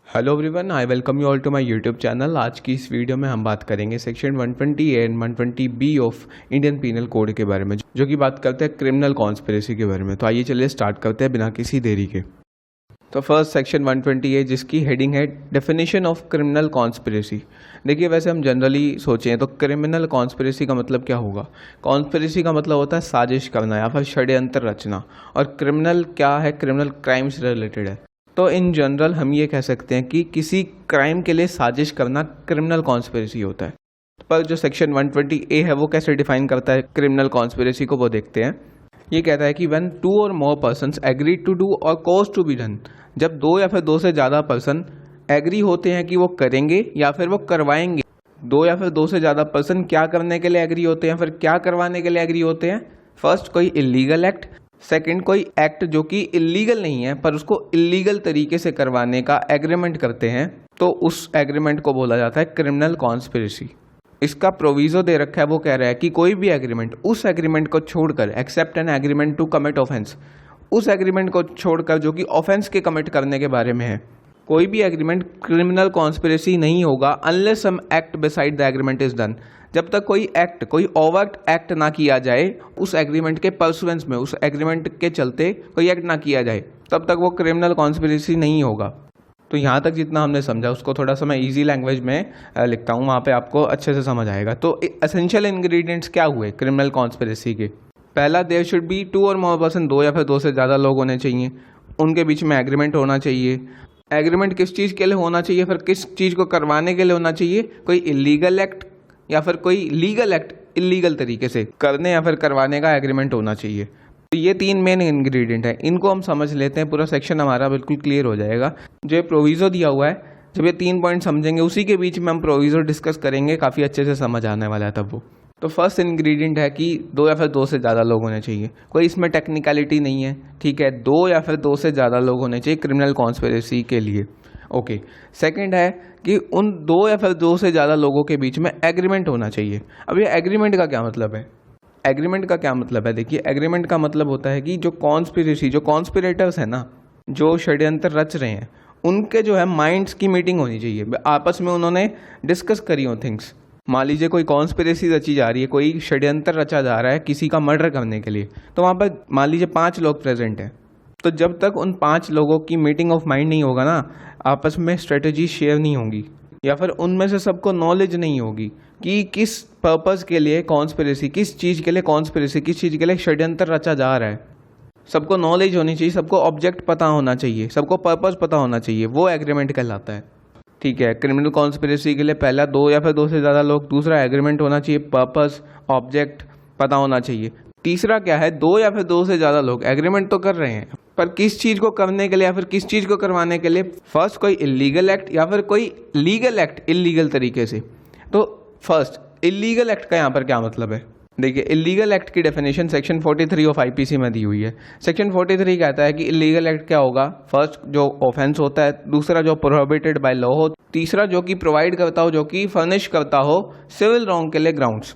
Hello everyone, I welcome you all to my YouTube channel. आज की इस video में हम बात करेंगे section 120 and 120 B of Indian Penal Code के बारे में, जो कि बात करते हैं क्रिमिनल कॉन्स्पिरेसी के बारे में। तो आइए चलिए स्टार्ट करते हैं बिना किसी देरी के। तो फर्स्ट सेक्शन 120 है, जिसकी हेडिंग है डेफिनेशन ऑफ क्रिमिनल कॉन्स्पिरेसी। देखिए, वैसे हम जनरली सोचें तो क्रिमिनल कॉन्स्पिरेसी का मतलब क्या होगा। कॉन्स्पिरेसी का मतलब होता है साजिश करना या फिर षड्यंत्र रचना, और क्रिमिनल क्या है, क्रिमिनल क्राइम से रिलेटेड है। तो इन जनरल हम ये कह सकते हैं कि किसी क्राइम के लिए साजिश करना क्रिमिनल कॉन्स्पिरेसी होता है। पर जो सेक्शन 120A है वो कैसे डिफाइन करता है क्रिमिनल कॉन्स्पिरेसी को, वो देखते हैं। ये कहता है कि व्हेन 2 और मोर पर्सन्स एग्री टू डू और कॉज टू बी डन, जब 2 या फिर 2 से ज़्यादा पर्सन एग्री होते हैं कि वो करेंगे या फिर वो करवाएंगे। 2 या फिर 2 से ज़्यादा पर्सन क्या करने के लिए एग्री होते हैं, फिर क्या करवाने के लिए एग्री होते हैं। फर्स्ट, कोई इलीगल एक्ट। सेकंड, कोई एक्ट जो कि इलीगल नहीं है पर उसको इलीगल तरीके से करवाने का एग्रीमेंट करते हैं, तो उस एग्रीमेंट को बोला जाता है क्रिमिनल कॉन्स्पिरेसी। इसका प्रोविजो दे रखा है, वो कह रहा है कि कोई भी एग्रीमेंट, उस एग्रीमेंट को छोड़कर, except an agreement to commit offence, उस एग्रीमेंट को छोड़कर जो कि ऑफेंस के कमिट करने के बारे में है, कोई भी एग्रीमेंट क्रिमिनल कॉन्स्पिरेसी नहीं होगा unless some act beside the agreement is done. जब तक कोई एक्ट, कोई ओवर्ट एक्ट ना किया जाए उस एग्रीमेंट के परसुएंस में, उस एग्रीमेंट के चलते कोई एक्ट ना किया जाए, तब तक वो क्रिमिनल कॉन्स्पिरेसी नहीं होगा। तो यहाँ तक जितना हमने समझा उसको थोड़ा सा मैं ईजी लैंग्वेज में लिखता हूँ, वहाँ पे आपको अच्छे से समझ आएगा। तो एसेंशियल इंग्रेडिएंट्स क्या हुए क्रिमिनल कॉन्स्पिरेसी के। पहला, देयर शुड बी 2 और मोर पर्सन, 2 या फिर 2 से ज़्यादा लोग होने चाहिए, उनके बीच में एग्रीमेंट होना चाहिए। एग्रीमेंट किस चीज़ के लिए होना चाहिए, फिर किस चीज़ को करवाने के लिए होना चाहिए, कोई इलीगल एक्ट या फिर कोई लीगल एक्ट इलीगल तरीके से करने या फिर करवाने का एग्रीमेंट होना चाहिए। तो ये 3 मेन इंग्रेडिएंट है, इनको हम समझ लेते हैं, पूरा सेक्शन हमारा बिल्कुल क्लियर हो जाएगा। जो ये प्रोविजो दिया हुआ है, जब ये 3 पॉइंट समझेंगे उसी के बीच में हम प्रोविजो डिस्कस करेंगे, काफ़ी अच्छे से समझ आने वाला है तब वो। तो फर्स्ट इंग्रेडिएंट है कि 2 या फिर 2 से ज़्यादा लोग होने चाहिए, कोई इसमें टेक्निकलिटी नहीं है, ठीक है। 2 या फिर 2 से ज़्यादा लोग होने चाहिए क्रिमिनल कॉन्स्पिरेसी के लिए। ओके। सेकंड है कि उन 2 या फिर 2 से ज़्यादा लोगों के बीच में एग्रीमेंट होना चाहिए। अब ये एग्रीमेंट का क्या मतलब है, एग्रीमेंट का क्या मतलब है। देखिए, एग्रीमेंट का मतलब होता है कि जो कॉन्स्पिरेसी, जो कॉन्स्पिरेटर्स है ना, जो षड्यंत्र रच रहे हैं, उनके जो है माइंड्स की मीटिंग होनी चाहिए, आपस में उन्होंने डिस्कस करी हो थिंग्स। मान लीजिए कोई कॉन्स्पिरेसी रची जा रही है, कोई षड्यंत्र रचा जा रहा है किसी का मर्डर करने के लिए, तो वहाँ पर मान लीजिए 5 लोग प्रेजेंट हैं। तो जब तक उन 5 लोगों की मीटिंग ऑफ माइंड नहीं होगा ना, आपस में स्ट्रेटजी शेयर नहीं होंगी, या फिर उनमें से सबको नॉलेज नहीं होगी कि किस पर्पस के लिए कॉन्स्पिरेसी, किस चीज़ के लिए कॉन्स्पिरेसी, किस चीज़ के लिए षड्यंत्र रचा जा रहा है। सबको नॉलेज होनी चाहिए, सबको ऑब्जेक्ट पता होना चाहिए, सबको पर्पस पता होना चाहिए, वो एग्रीमेंट कहलाता है, ठीक है। क्रिमिनल कॉन्स्पिरेसी के लिए पहला 2 या फिर 2 से ज़्यादा लोग, दूसरा एग्रीमेंट होना चाहिए, पर्पस, ऑब्जेक्ट पता होना चाहिए। तीसरा क्या है, 2 या फिर 2 से ज़्यादा लोग एग्रीमेंट तो कर रहे हैं, पर किस चीज़ को करने के लिए या फिर किस चीज़ को करवाने के लिए। फर्स्ट, कोई इलीगल एक्ट या फिर कोई लीगल एक्ट इलीगल तरीके से। तो फर्स्ट, इलीगल एक्ट का यहाँ पर क्या मतलब है। देखिए, इलीगल एक्ट की डेफिनेशन सेक्शन 43 ऑफ आईपीसी में दी हुई है। सेक्शन 43 कहता है कि इलीगल एक्ट क्या होगा। फर्स्ट, जो ऑफेंस होता है, दूसरा जो प्रोहिबिटेड बाय लॉ हो, तीसरा जो कि प्रोवाइड करता हो, जो कि फर्निश करता हो सिविल रॉन्ग के लिए ग्राउंड्स।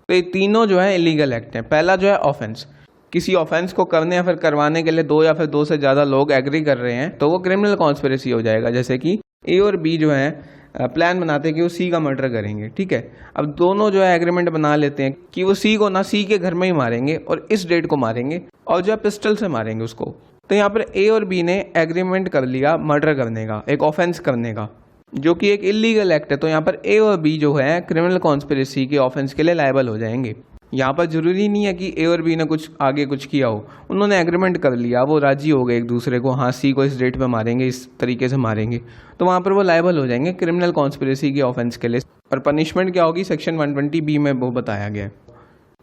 तो ये तीनों जो है इलीगल एक्ट हैं। पहला जो है ऑफेंस, किसी ऑफेंस को करने या फिर करवाने के लिए 2 या फिर 2 से ज़्यादा लोग एग्री कर रहे हैं, तो वो क्रिमिनल कॉन्स्पिरेसी हो जाएगा। जैसे कि ए और बी जो है प्लान बनाते हैं कि वो सी का मर्डर करेंगे, ठीक है। अब दोनों जो है एग्रीमेंट बना लेते हैं कि वो सी को ना सी के घर में ही मारेंगे और इस डेट को मारेंगे, और जो है पिस्टल से मारेंगे उसको। तो यहाँ पर ए और बी ने एग्रीमेंट कर लिया मर्डर करने का, एक ऑफेंस करने का, जो कि एक इलीगल एक्ट है। तो यहाँ पर ए और बी जो है क्रिमिनल कॉन्स्पिरेसी के ऑफेंस के लिए लायबल हो जाएंगे। यहाँ पर जरूरी नहीं है कि ए और बी ने कुछ किया हो, उन्होंने एग्रीमेंट कर लिया, वो राजी हो गए एक दूसरे को, हाँ सी को इस डेट पे मारेंगे, इस तरीके से मारेंगे, तो वहाँ पर वो लायबल हो जाएंगे क्रिमिनल कॉन्स्पिरेसी के ऑफेंस के लिए। और पनिशमेंट क्या होगी, सेक्शन 120B में वो बताया गया है,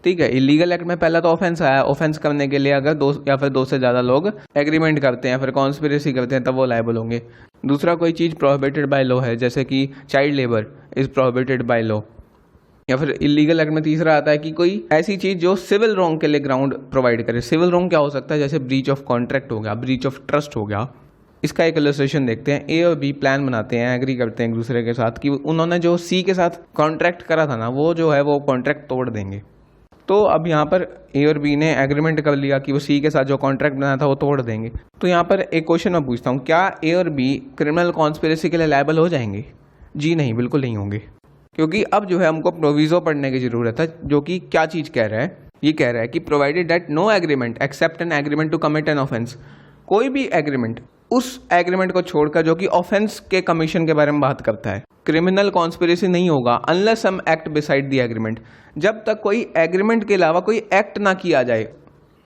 ठीक है। इलीगल एक्ट में पहला तो ऑफेंस आया, ऑफेंस करने के लिए अगर 2 या फिर 2 से ज़्यादा लोग एग्रीमेंट करते हैं, फिर कॉन्स्पिरेसी करते हैं, तब वो लायबल होंगे। दूसरा, कोई चीज़ प्रोहिबिटेड बाय लॉ है, जैसे कि child labour is prohibited by law. या फिर इलीगल एक्ट में तीसरा आता है कि कोई ऐसी चीज़ जो सिविल रॉन्ग के लिए ग्राउंड प्रोवाइड करे। सिविल रॉन्ग क्या हो सकता है, जैसे ब्रीच ऑफ कॉन्ट्रैक्ट हो गया, ब्रीच ऑफ ट्रस्ट हो गया। इसका एक इलस्ट्रेशन देखते हैं। ए और बी प्लान बनाते हैं, एग्री करते हैं एक दूसरे के साथ कि उन्होंने जो सी के साथ कॉन्ट्रैक्ट करा था ना, वो जो है वो कॉन्ट्रैक्ट तोड़ देंगे। तो अब यहाँ पर ए और बी ने एग्रीमेंट कर लिया कि वो सी के साथ जो कॉन्ट्रैक्ट बनाया था वो तोड़ देंगे। तो यहाँ पर एक क्वेश्चन मैं पूछता हूँ, क्या ए और बी क्रिमिनल कॉन्स्पिरेसी के लिए लायबल हो जाएंगे? जी नहीं, बिल्कुल नहीं होंगे, क्योंकि अब जो है हमको प्रोविजो पढ़ने की जरूरत है, जो कि क्या चीज़ कह रहा है। ये कह रहा है कि provided that no agreement except an agreement to commit an offence, कोई भी एग्रीमेंट उस एग्रीमेंट को छोड़कर जो कि ऑफेंस के कमीशन के बारे में बात करता है, क्रिमिनल कॉन्स्पिरेसी नहीं होगा unless some act beside the agreement. जब तक कोई एग्रीमेंट के अलावा कोई एक्ट ना किया जाए,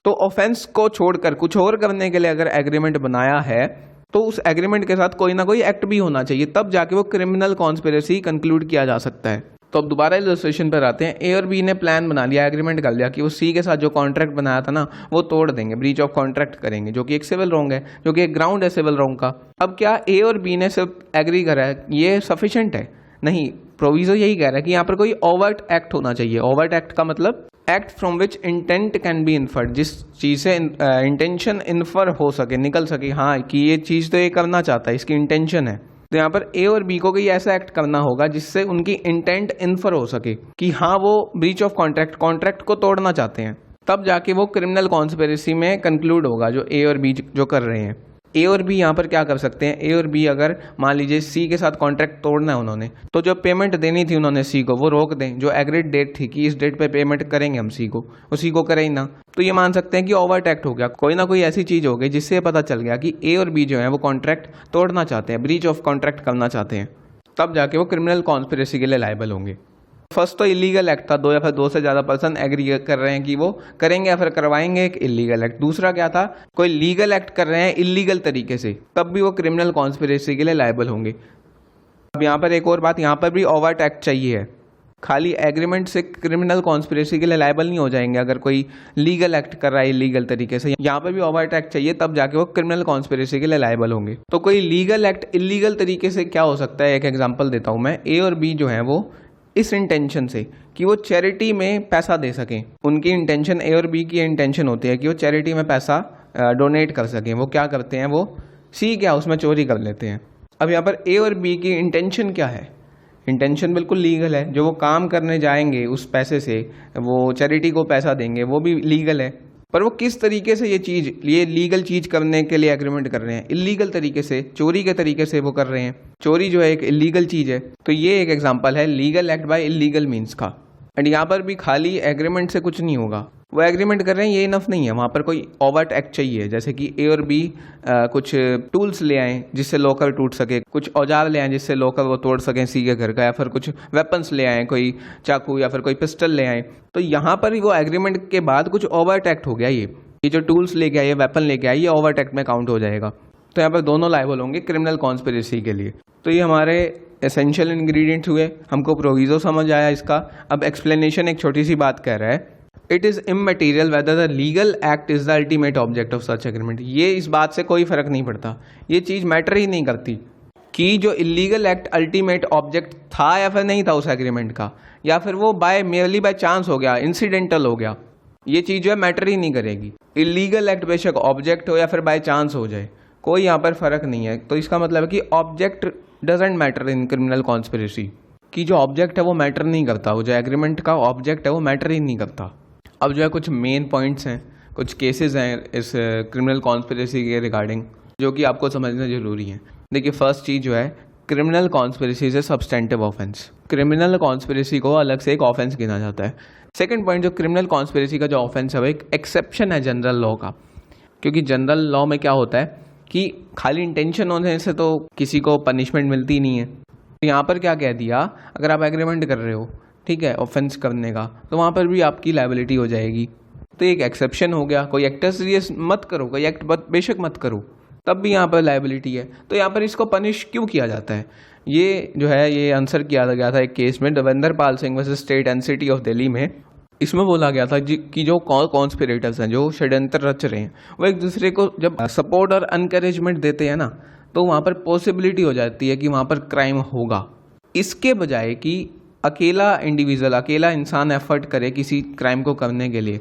तो ऑफेंस को छोड़कर कुछ और करने के लिए अगर एग्रीमेंट बनाया है तो उस एग्रीमेंट के साथ कोई ना कोई एक्ट भी होना चाहिए, तब जाके वो क्रिमिनल कॉन्स्पिरेसी कंक्लूड किया जा सकता है। तो अब दोबारा इलस्ट्रेशन पर आते हैं। ए और बी ने प्लान बना लिया, एग्रीमेंट कर लिया कि वो सी के साथ जो कॉन्ट्रैक्ट बनाया था ना वो तोड़ देंगे, ब्रीच ऑफ कॉन्ट्रैक्ट करेंगे, जो कि एक सिविल रॉन्ग है, जो कि एक ग्राउंड है सिविल रॉन्ग का। अब क्या ए और बी ने सिर्फ एग्री करा है, ये सफिशिएंट है? नहीं, प्रोविजो यही कह रहा है कि यहाँ पर कोई ओवर्ट एक्ट होना चाहिए। ओवर्ट एक्ट का मतलब act from which intent can be inferred, जिस चीज़ से इंटेंशन इन्फर हो सके, निकल सके, हाँ कि ये चीज़ तो ये करना चाहता है, इसकी इंटेंशन है। तो यहाँ पर ए और बी को कोई ऐसा एक्ट करना होगा जिससे उनकी इंटेंट इन्फर हो सके कि हाँ वो ब्रीच ऑफ कॉन्ट्रैक्ट को तोड़ना चाहते हैं, तब जाके वो क्रिमिनल कॉन्स्पिरेसी में कंक्लूड होगा, जो ए और बी जो कर रहे हैं। ए और बी यहाँ पर क्या कर सकते हैं? ए और बी अगर मान लीजिए सी के साथ कॉन्ट्रैक्ट तोड़ना है उन्होंने, तो जो पेमेंट देनी थी उन्होंने सी को वो रोक दें, जो एग्रीड डेट थी कि इस डेट पे पेमेंट करेंगे हम सी को, वो सी को करे ही ना, तो ये मान सकते हैं कि ओवर्ट एक्ट हो गया, कोई ना कोई ऐसी चीज़ हो गई जिससे पता चल गया कि ए और बी जो है वो कॉन्ट्रैक्ट तोड़ना चाहते हैं, ब्रीच ऑफ कॉन्ट्रैक्ट करना चाहते हैं, तब जाके वो क्रिमिनल कॉन्स्पिरेसी के लिए लायबल होंगे। फर्स्ट तो इलीगल एक्ट था, दो या फिर दो से ज़्यादा पर्सन एग्री कर रहे हैं कि वो करेंगे या फिर करवाएंगे, एक इलीगल एक्ट। दूसरा क्या था? कोई लीगल एक्ट कर रहे हैं इलीगल तरीके से, तब भी वो क्रिमिनल कॉन्स्पिरेसी के लिए लायबल होंगे। अब यहाँ पर एक और बात, यहाँ पर भी ओवर्ट एक्ट चाहिए है, खाली एग्रीमेंट से क्रिमिनल कॉन्स्पिरेसी के लिए लायबल नहीं हो जाएंगे अगर कोई लीगल एक्ट कर रहा है इलीगल तरीके से, यहाँ पर भी ओवर्ट एक्ट चाहिए, तब जाके वो क्रिमिनल कॉन्स्पिरेसी के लिए लायबल होंगे। तो कोई लीगल एक्ट इलीगल तरीके से क्या हो सकता है? एक एग्जाम्पल देता हूँ मैं। ए और बी जो है वो इस इंटेंशन से कि वो चैरिटी में पैसा दे सकें, उनकी इंटेंशन, ए और बी की इंटेंशन होती है कि वो चैरिटी में पैसा डोनेट कर सकें, वो क्या करते हैं, वो सी के हाउस में चोरी कर लेते हैं। अब यहाँ पर ए और बी की इंटेंशन क्या है? इंटेंशन बिल्कुल लीगल है, जो वो काम करने जाएंगे उस पैसे से वो चैरिटी को पैसा देंगे, वो भी लीगल है, पर वो किस तरीके से ये लीगल चीज़ करने के लिए एग्रीमेंट कर रहे हैं? इलीगल तरीके से, चोरी के तरीके से वो कर रहे हैं। चोरी जो है एक इलीगल चीज़ है, तो ये एक एग्जांपल है legal act by illegal means का। एंड यहाँ पर भी खाली एग्रीमेंट से कुछ नहीं होगा, वो एग्रीमेंट कर रहे हैं ये इनफ नहीं है, वहाँ पर कोई ओवर्ट एक्ट चाहिए, जैसे कि ए और बी कुछ टूल्स ले आएँ जिससे लोकल टूट सके, कुछ औजार ले आएँ जिससे लोकल वो तोड़ सकें सी के घर का, या फिर कुछ वेपन्स ले आएँ, कोई चाकू या फिर कोई पिस्टल ले आएँ। तो यहाँ पर ही वो एग्रीमेंट के बाद कुछ ओवर्ट एक्ट हो गया, ये जो टूल्स लेके आए, वेपन लेके आए, ये ओवर्ट एक्ट में काउंट हो जाएगा। तो यहाँ पर दोनों लायबल होंगे क्रिमिनल कॉन्स्पिरेसी के लिए। तो ये हमारे एसेंशियल इंग्रेडिएंट्स हुए, हमको प्रोविजो समझ आया इसका। अब एक्सप्लेनेशन एक छोटी सी बात कह रहा है, it is immaterial whether the legal act is the ultimate object of such agreement. ये इस बात से कोई फर्क नहीं पड़ता, ये चीज़ मैटर ही नहीं करती कि जो इलीगल एक्ट अल्टीमेट ऑब्जेक्ट था या फिर नहीं था उस एग्रीमेंट का, या फिर वो मेयरली बाय चांस हो गया, इंसिडेंटल हो गया, ये चीज़ जो है मैटर ही नहीं करेगी। इलीगल एक्ट बेशक ऑब्जेक्ट हो या फिर बाय चांस हो जाए, कोई यहाँ पर फर्क नहीं है। तो इसका मतलब है कि object doesn't matter in criminal conspiracy, कि जो ऑब्जेक्ट है वो मैटर नहीं करता, वो जो एग्रीमेंट का ऑब्जेक्ट है वो मैटर ही नहीं करता। अब जो है कुछ मेन पॉइंट्स हैं, कुछ केसेस हैं इस क्रिमिनल कॉन्स्पिरेसी के रिगार्डिंग, जो कि आपको समझना जरूरी है। देखिए, फर्स्ट चीज़ जो है, criminal conspiracy is a substantive offence. Criminal conspiracy को अलग से एक ऑफेंस गिना जाता है। सेकंड पॉइंट, जो क्रिमिनल कॉन्स्पिरेसी का जो ऑफेंस है वो एक एक्सेप्शन है जनरल लॉ का, क्योंकि जनरल लॉ में क्या होता है कि खाली इंटेंशन होने से तो किसी को पनिशमेंट मिलती नहीं है। तो यहाँ पर क्या कह दिया, अगर आप एग्रीमेंट कर रहे हो, ठीक है, ऑफेंस करने का, तो वहाँ पर भी आपकी लायबिलिटी हो जाएगी। तो एक एक्सेप्शन हो गया, कोई एक्ट सीरियस मत करो, कोई एक्ट बेशक मत करो, तब भी यहाँ पर लायबिलिटी है। तो यहाँ पर इसको पनिश क्यों किया जाता है? ये जो है ये आंसर किया गया था एक केस में, Devendra Pal Singh versus state and city of Delhi में। इसमें बोला गया था कि जो कॉन्स्पिरेटर्स हैं, जो षड्यंत्र रच रहे हैं, वो एक दूसरे को जब सपोर्ट और एनकरेजमेंट देते हैं ना, तो वहाँ पर पॉसिबिलिटी हो जाती है कि वहाँ पर क्राइम होगा। इसके बजाय कि अकेला इंडिविजुअल, अकेला इंसान एफर्ट करे किसी क्राइम को करने के लिए,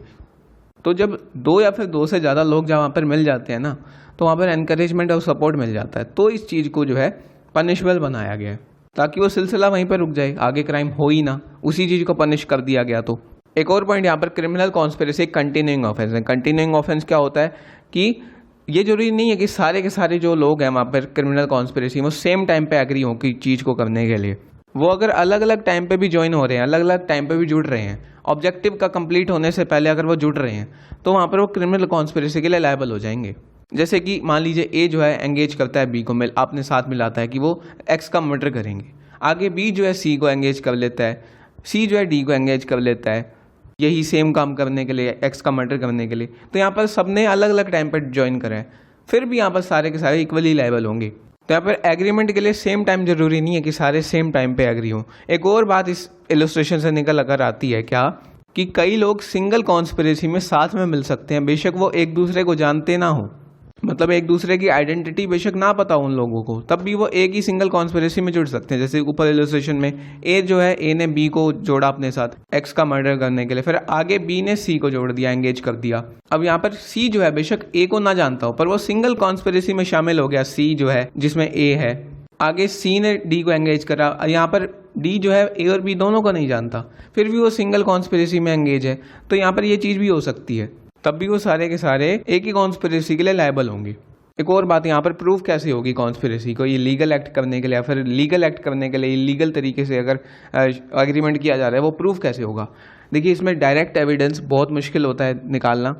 तो जब दो या फिर दो से ज़्यादा लोग जब वहाँ पर मिल जाते हैं ना, तो वहाँ पर एनकरेजमेंट और सपोर्ट मिल जाता है। तो इस चीज़ को जो है पनिशबल बनाया गया है, ताकि वो सिलसिला वहीं पर रुक जाए, आगे क्राइम हो ही ना, उसी चीज़ को पनिश कर दिया गया। तो एक और पॉइंट यहाँ पर, क्रिमिनल कॉन्स्पिरेसी कंटिन्यूइंग ऑफेंस है। कंटिन्यूइंग ऑफेंस क्या होता है कि ये जरूरी नहीं है कि सारे के सारे जो लोग हैं वहाँ पर क्रिमिनल कॉन्स्पिरेसी में सेम टाइम पे एग्री हो कि चीज़ को करने के लिए, वो अगर अलग अलग टाइम पे भी ज्वाइन हो रहे हैं, अलग अलग टाइम पे भी जुड़ रहे हैं, ऑब्जेक्टिव का कंप्लीट होने से पहले अगर वो जुड़ रहे हैं, तो वहाँ पर वो क्रिमिनल कॉन्स्पिरेसी के लिए लायबल हो जाएंगे। जैसे कि मान लीजिए ए जो है एंगेज करता है बी को, आपने साथ मिलाता है कि वो एक्स का मर्डर करेंगे, आगे बी जो है सी को एंगेज कर लेता है, सी जो है डी को एंगेज कर लेता है यही सेम काम करने के लिए, एक्स का मर्डर करने के लिए। तो यहाँ पर सबने अलग अलग टाइम पर ज्वाइन करा है, फिर भी यहाँ पर सारे के सारे इक्वली लायबल होंगे। तो यहाँ पर एग्रीमेंट के लिए सेम टाइम जरूरी नहीं है कि सारे सेम टाइम पे एग्री हों। एक और बात इस इलस्ट्रेशन से निकल कर आती है क्या, कि कई लोग सिंगल कॉन्स्पिरेसी में साथ में मिल सकते हैं, बेशक वो एक दूसरे को जानते ना हो, मतलब एक दूसरे की आइडेंटिटी बेशक ना पता हो उन लोगों को, तब भी वो एक ही सिंगल कॉन्स्पिरेसी में जुड़ सकते हैं। जैसे ऊपर इलस्ट्रेशन में ए जो है, ए ने बी को जोड़ा अपने साथ एक्स का मर्डर करने के लिए, फिर आगे बी ने सी को जोड़ दिया, एंगेज कर दिया। अब यहाँ पर सी जो है बेशक ए को ना जानता हो, पर वो सिंगल कॉन्स्पिरेसी में शामिल हो गया, सी जो है जिसमें ए है, आगे सी ने डी को एंगेज करा, यहाँ पर डी जो है ए और बी दोनों को नहीं जानता, फिर भी वो सिंगल कॉन्स्पिरेसी में एंगेज है। तो यहाँ पर ये चीज़ भी हो सकती है, तब भी वो सारे के सारे एक ही कॉन्स्पिरेसी के लिए लायबल होंगे। एक और बात, यहाँ पर प्रूफ कैसे होगी कॉन्स्पिरेसी को, ये लीगल एक्ट करने के लिए या फिर लीगल एक्ट करने के लिए इलीगल तरीके से अगर एग्रीमेंट किया जा रहा है, वो प्रूफ कैसे होगा। देखिए इसमें डायरेक्ट एविडेंस बहुत मुश्किल होता है निकालना।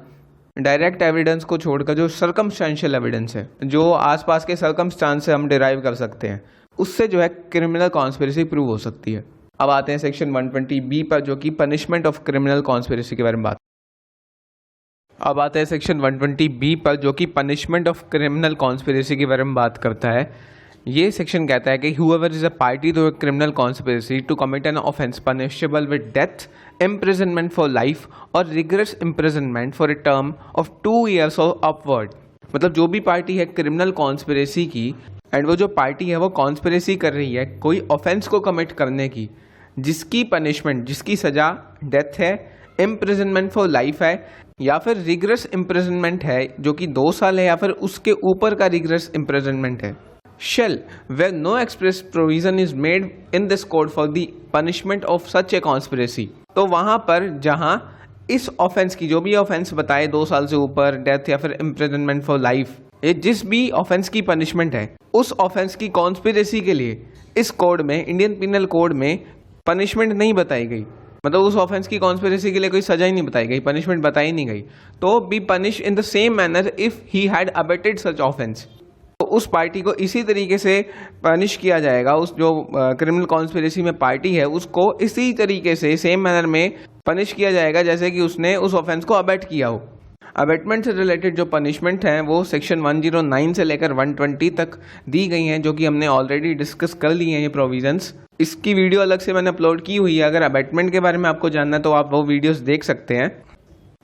डायरेक्ट एविडेंस को छोड़कर जो सर्कमस्टेंशियल एविडेंस है, जो आसपास के सर्कमस्टांस से हम डिराइव कर सकते हैं, उससे जो है क्रिमिनल कॉन्स्पिरेसी प्रूव हो सकती है। अब आते हैं सेक्शन 120B पर, जो कि पनिशमेंट ऑफ क्रिमिनल कॉन्स्पिरेसी के बारे में बात। अब आते हैं सेक्शन 120B पर, जो कि पनिशमेंट ऑफ क्रिमिनल कॉन्स्पिरेसी के बारे में बात करता है। ये सेक्शन कहता है कि whoever is a party to a criminal conspiracy to commit an offense punishable with death, imprisonment for life or rigorous imprisonment for a term of 2 years or upward। मतलब जो भी पार्टी है क्रिमिनल कॉन्स्पिरेसी की, and वो जो party है वो conspiracy कर रही है कोई ऑफेंस को कमिट करने की, जिसकी पनिशमेंट, जिसकी सजा डेथ है, इम्प्रिजनमेंट फॉर लाइफ है, या फिर रिगरस इम्प्रिजनमेंट है जो कि 2 साल है, या फिर उसके ऊपर का रिगरस इम्प्रिजनमेंट है, shall where no express provision is made in this code for the punishment of such a conspiracy। तो वहां पर जहां इस ऑफेंस की, जो भी ऑफेंस बताए 2 साल से ऊपर, डेथ या फिर इम्प्रिजनमेंट फॉर लाइफ, ये जिस भी ऑफेंस की पनिशमेंट है, उस ऑफेंस की कॉन्स्पिरेसी के लिए इस कोड में, इंडियन पिनल कोड में पनिशमेंट नहीं बताई गई, मतलब उस ऑफेंस की कॉन्स्पिरेसी के लिए कोई सजा ही नहीं बताई गई, पनिशमेंट बताई नहीं गई, तो be punish in the same manner if he had abetted such offence. तो उस पार्टी को इसी तरीके से पनिश किया जाएगा, उस जो क्रिमिनल कॉन्स्पिरेसी में पार्टी है उसको इसी तरीके से सेम मैनर में पनिश किया जाएगा जैसे कि उसने उस ऑफेंस को अबेट किया हो। अबेटमेंट से रिलेटेड जो पनिशमेंट है वो सेक्शन 109 से लेकर 120 तक दी गई हैं, जो कि हमने ऑलरेडी डिस्कस कर ली हैं ये प्रोविजंस। इसकी वीडियो अलग से मैंने अपलोड की हुई है, अगर अबेटमेंट के बारे में आपको जानना है तो आप वो वीडियोस देख सकते हैं।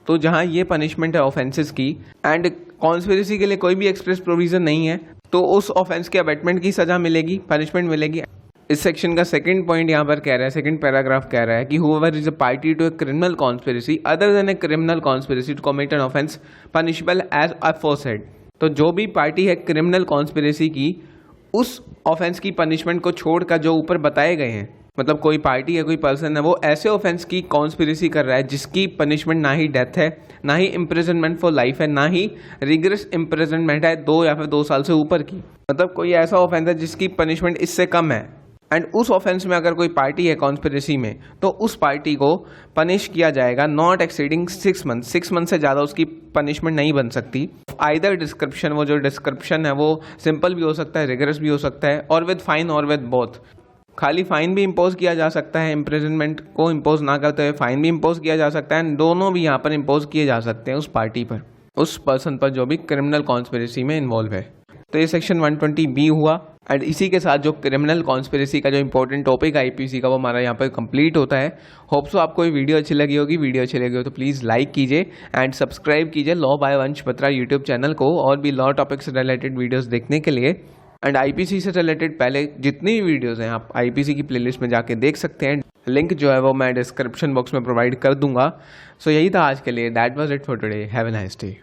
तो जहां ये पनिशमेंट है ऑफेंसेस की, एंड कॉन्स्पिरेसी के लिए कोई भी एक्सप्रेस प्रोविजन नहीं है, तो उस ऑफेंस के अबेटमेंट की सजा मिलेगी, पनिशमेंट मिलेगी। इस सेक्शन का सेकंड पॉइंट यहाँ पर कह रहा है, सेकंड पैराग्राफ कह रहा है कि whoever is a party to a criminal conspiracy other than a criminal conspiracy to commit an offense punishable as aforesaid। तो जो भी पार्टी है क्रिमिनल कॉन्स्पिरेसी की, उस ऑफेंस की पनिशमेंट को छोड़कर जो ऊपर बताए गए हैं, मतलब कोई पार्टी है, कोई पर्सन है, वो ऐसे ऑफेंस की कॉन्स्पिरेसी कर रहा है जिसकी पनिशमेंट ना ही डेथ है, ना ही इम्प्रिजनमेंट फॉर लाइफ है, ना ही रिगरस इम्प्रिजनमेंट है 2 या फिर 2 साल से ऊपर की, मतलब कोई ऐसा ऑफेंस है जिसकी पनिशमेंट इससे कम है। एंड उस ऑफेंस में अगर कोई पार्टी है कॉन्स्पिरेसी में, तो उस पार्टी को पनिश किया जाएगा नॉट एक्सीडिंग 6 मंथ। 6 मंथ से ज़्यादा उसकी पनिशमेंट नहीं बन सकती। आइदर डिस्क्रिप्शन, वो जो डिस्क्रिप्शन है वो सिंपल भी हो सकता है, रिगरस भी हो सकता है, और विद फाइन और विद बोथ। खाली फाइन भी इम्पोज किया जा सकता है, इम्प्रिजनमेंट को इम्पोज ना करते हुए फाइन भी इम्पोज किया जा सकता है, दोनों भी यहाँ पर इम्पोज किए जा सकते हैं उस पार्टी पर, उस पर्सन पर जो भी क्रिमिनल कॉन्स्पिरेसी में इन्वॉल्व है। तो ये सेक्शन 120B हुआ। एंड इसी के साथ जो क्रिमिनल कॉन्स्पिरेसी का जो इंपॉर्टेंट टॉपिक आईपीसी का वो हमारा यहाँ पर कंप्लीट होता है। होप सो आपको ये वीडियो अच्छी लगी होगी। वीडियो अच्छी लगी हो तो प्लीज़ लाइक कीजिए एंड सब्सक्राइब कीजिए लॉ बाय वंश बत्रा यूट्यूब चैनल को, और भी लॉ टॉपिक से रिलेटेड वीडियोज़ देखने के लिए। एंड आईपीसी से रिलेटेड पहले जितनी भी वीडियोज़ हैं आप आईपीसी की प्लेलिस्ट में जाके देख सकते हैं। लिंक जो है वो मैं डिस्क्रिप्शन बॉक्स में प्रोवाइड कर दूंगा। सो यही था आज के लिए। That was it for today. Have a nice day.